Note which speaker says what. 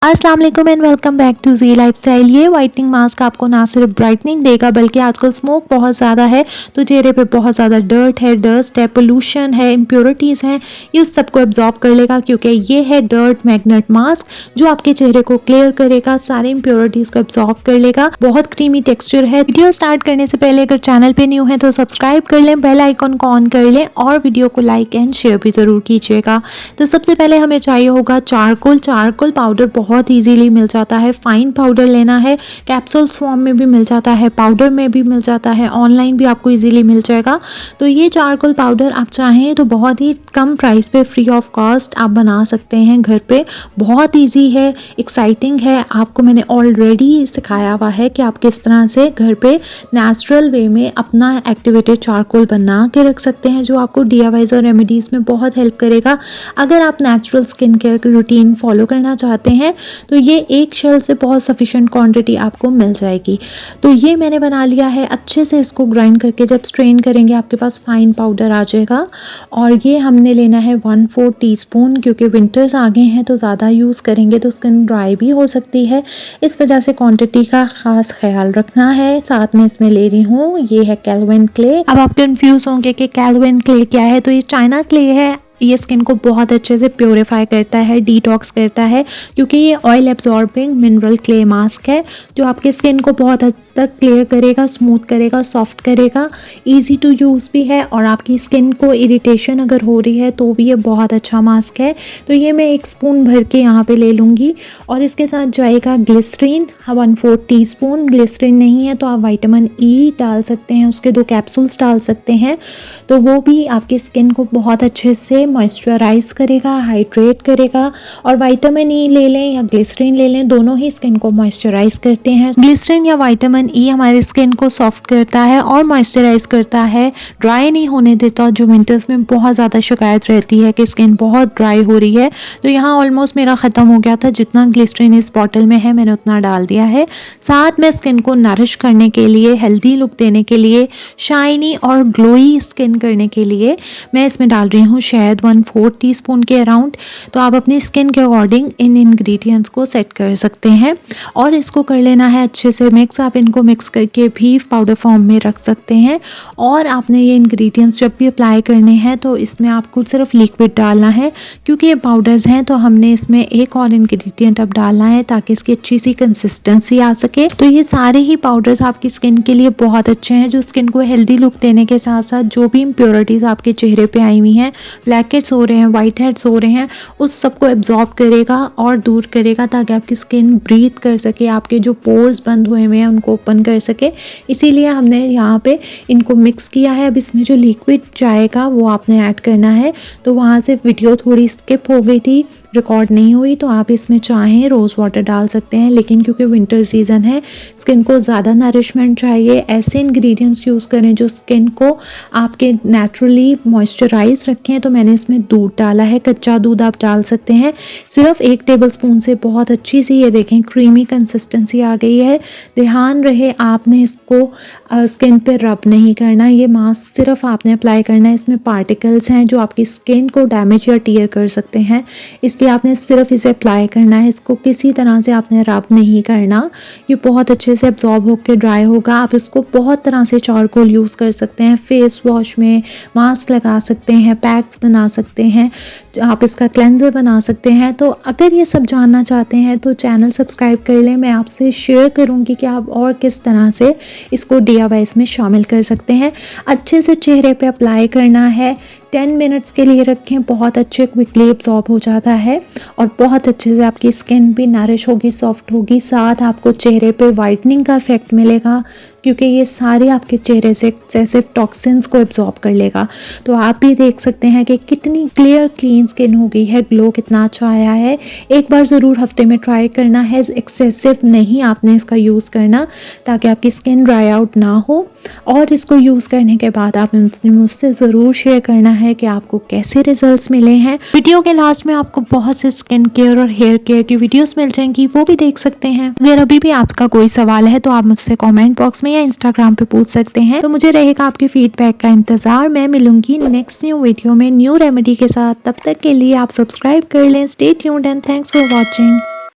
Speaker 1: अस्सलाम वालेकुम and welcome back to Zee lifestyle. ये वाइटनिंग मास्क आपको ना सिर्फ ब्राइटनिंग देगा बल्कि आजकल स्मोक बहुत ज़्यादा है तो चेहरे पे बहुत ज़्यादा डर्ट है, डस्ट है, पोल्यूशन है, इम्प्योरिटीज़ हैं, ये उस सबको एब्जॉर्ब कर लेगा क्योंकि ये है डर्ट मैग्नेट मास्क जो आपके चेहरे को क्लियर करेगा, सारे इम्प्योरिटीज़ को एब्जॉर्ब कर लेगा। बहुत क्रीमी टेक्स्चर है। वीडियो स्टार्ट करने से पहले अगर चैनल पे न्यू है तो सब्सक्राइब कर लें, बेल आइकन को ऑन कर लें और वीडियो को लाइक एंड शेयर भी ज़रूर कीजिएगा। तो सबसे पहले हमें चाहिए होगा चारकोल पाउडर। बहुत इजीली मिल जाता है। फाइन पाउडर लेना है, कैप्सूल्स फॉर्म में भी मिल जाता है, पाउडर में भी मिल जाता है, ऑनलाइन भी आपको इजीली मिल जाएगा। तो ये चारकोल पाउडर आप चाहें तो बहुत ही कम प्राइस पे फ्री ऑफ कॉस्ट आप बना सकते हैं घर पे। बहुत इजी है, एक्साइटिंग है। आपको मैंने ऑलरेडी सिखाया हुआ है कि आप किस तरह से घर पे नेचुरल वे में अपना एक्टिवेटेड चारकोल बना के रख सकते हैं जो आपको DIYs और रेमेडीज़ में बहुत हेल्प करेगा। अगर आप natural skin care routine follow करना चाहते हैं तो ये एक शेल से बहुत सफिशिएंट क्वांटिटी आपको मिल जाएगी। तो ये मैंने बना लिया है। अच्छे से इसको ग्राइंड करके जब स्ट्रेन करेंगे आपके पास फाइन पाउडर आ जाएगा। और ये हमने लेना है 1/4 टीस्पून क्योंकि विंटर्स आ गए हैं तो ज़्यादा यूज़ करेंगे तो स्किन ड्राई भी हो सकती है। इस वजह से क्वांटिटी का ख़ास ख्याल रखना है। साथ में इसमें ले रही हूँ ये है कैल्विन क्ले। अब आप कंफ्यूज होंगे कि कैल्विन क्ले क्या है, तो ये चाइना क्ले है। ये स्किन को बहुत अच्छे से प्योरीफाई करता है, डिटॉक्स करता है क्योंकि ये oil absorbing mineral clay mask है जो आपके स्किन को बहुत हद तक क्लियर करेगा, स्मूथ करेगा, सॉफ्ट करेगा। इजी टू यूज़ भी है और आपकी स्किन को इरिटेशन अगर हो रही है तो भी ये बहुत अच्छा मास्क है। तो ये मैं 1 स्पून भर के यहाँ पे ले लूँगी और इसके साथ जाएगा ग्लिसरीन 1/4 टीस्पून। ग्लिसरीन नहीं है तो आप विटामिन E डाल सकते हैं, उसके 2 कैप्सूल्स डाल सकते हैं। तो वो भी आपकी स्किन को बहुत अच्छे से मॉइस्चराइज करेगा, हाइड्रेट करेगा। और विटामिन E ले लें या ग्लिसरीन ले लें, दोनों ही स्किन को मॉइस्चराइज करते हैं। ग्लिसरीन या विटामिन E हमारी स्किन को सॉफ्ट करता है और मॉइस्चराइज करता है, ड्राई नहीं होने देता। जो विंटर्स में बहुत ज़्यादा शिकायत रहती है कि स्किन बहुत ड्राई हो रही है, तो यहाँ ऑलमोस्ट मेरा ख़त्म हो गया था। जितना ग्लिसरीन इस बॉटल में है मैंने उतना डाल दिया है। साथ में स्किन को नरिश करने के लिए, हेल्दी लुक देने के लिए, शाइनी और ग्लोई स्किन करने के लिए मैं इसमें डाल रही हूँ शहद 1/4 टीस्पून के अराउंड। तो आप अपनी स्किन के अकॉर्डिंग इन इंग्रेडिएंट्स को सेट कर सकते हैं और इसको कर लेना है अच्छे से मिक्स। आप इनको मिक्स करके भी पाउडर फॉर्म में रख सकते हैं। और आपने ये इंग्रेडिएंट्स जब भी अप्लाई करने हैं तो इसमें आपको सिर्फ लिक्विड डालना है क्योंकि ये पाउडर्स हैं। तो हमने इसमें एक और इंग्रेडिएंट अब डालना है ताकि इसकी अच्छी सी कंसिस्टेंसी आ सके। तो ये सारे ही पाउडर्स आपकी स्किन के लिए बहुत अच्छे हैं जो स्किन को हेल्दी लुक देने के साथ साथ जो भी इम्प्योरिटीज़ आपके चेहरे पे आई हुई हैं, ब्लैक हेड्स हो रहे हैं, वाइट हेड्स हो रहे हैं, उस सबको एब्जॉर्ब करेगा और दूर करेगा ताकि आपकी स्किन ब्रीथ कर सके, आपके जो पोर्स बंद हुए हुए हैं उनको ओपन कर सके। इसीलिए हमने यहाँ पे इनको मिक्स किया है। अब इसमें जो लिक्विड जाएगा वो आपने ऐड करना है। तो वहाँ से वीडियो थोड़ी स्किप हो गई थी, रिकॉर्ड नहीं हुई, तो आप इसमें चाहें रोज़ वाटर डाल सकते हैं। लेकिन क्योंकि विंटर सीज़न है, स्किन को ज़्यादा नरिशमेंट चाहिए, ऐसे इंग्रेडिएंट्स यूज़ करें जो स्किन को आपके नेचुरली मॉइस्चराइज रखें। तो मैंने इसमें दूध डाला है, कच्चा दूध आप डाल सकते हैं। सिर्फ 1 टेबलस्पून से बहुत अच्छी सी ये देखें क्रीमी कंसिस्टेंसी आ गई है। ध्यान रहे आपने इसको स्किन पे रब नहीं करना, ये मास्क सिर्फ आपने अप्लाई करना है। इसमें पार्टिकल्स हैं जो आपकी स्किन को डैमेज या टीयर कर सकते हैं, इसलिए आपने सिर्फ इसे अप्लाई करना है। इसको किसी तरह से आपने रब नहीं करना। ये बहुत अच्छे से एब्जॉर्ब होकर ड्राई होगा। आप इसको बहुत तरह से चारकोल यूज़ कर सकते हैं, फेस वॉश में मास्क लगा सकते हैं, पैक्स बना सकते हैं, आप इसका क्लेंजर बना सकते हैं। तो अगर ये सब जानना चाहते हैं तो चैनल सब्सक्राइब कर लें। मैं आपसे शेयर करूँगी कि आप और किस तरह से इसको DIYs में शामिल कर सकते हैं। अच्छे से चेहरे पे अप्लाई करना है, 10 मिनट्स के लिए रखें, बहुत अच्छे क्विकली एब्जॉर्ब हो जाता है और बहुत अच्छे से आपकी स्किन भी नरिश होगी, सॉफ्ट होगी। साथ आपको चेहरे पे वाइटनिंग का इफेक्ट मिलेगा क्योंकि ये सारे आपके चेहरे से एक्सेसिव टॉक्सिन्स को एब्जॉर्ब कर लेगा। तो आप भी देख सकते हैं कि कितनी क्लियर क्लीन स्किन हो गई है, ग्लो कितना अच्छा आया है। एक बार ज़रूर हफ्ते में ट्राई करना है, एक्सेसिव नहीं आपने इसका यूज़ करना ताकि आपकी स्किन ड्राई आउट ना हो। और इसको यूज़ करने के बाद आपने मुझसे ज़रूर शेयर करना है कि आपको कैसे रिजल्ट्स मिले हैं। वीडियो के लास्ट में आपको बहुत से स्किन केयर और हेयर केयर की वीडियोस मिल जाएंगी, वो भी देख सकते हैं। अगर अभी भी आपका कोई सवाल है तो आप मुझसे कमेंट बॉक्स में या इंस्टाग्राम पे पूछ सकते हैं। तो मुझे रहेगा आपके फीडबैक का इंतजार। मैं मिलूंगी नेक्स्ट न्यू वीडियो में न्यू रेमेडी के साथ। तब तक के लिए आप सब्सक्राइब कर लें। Stay tuned and thanks for watching.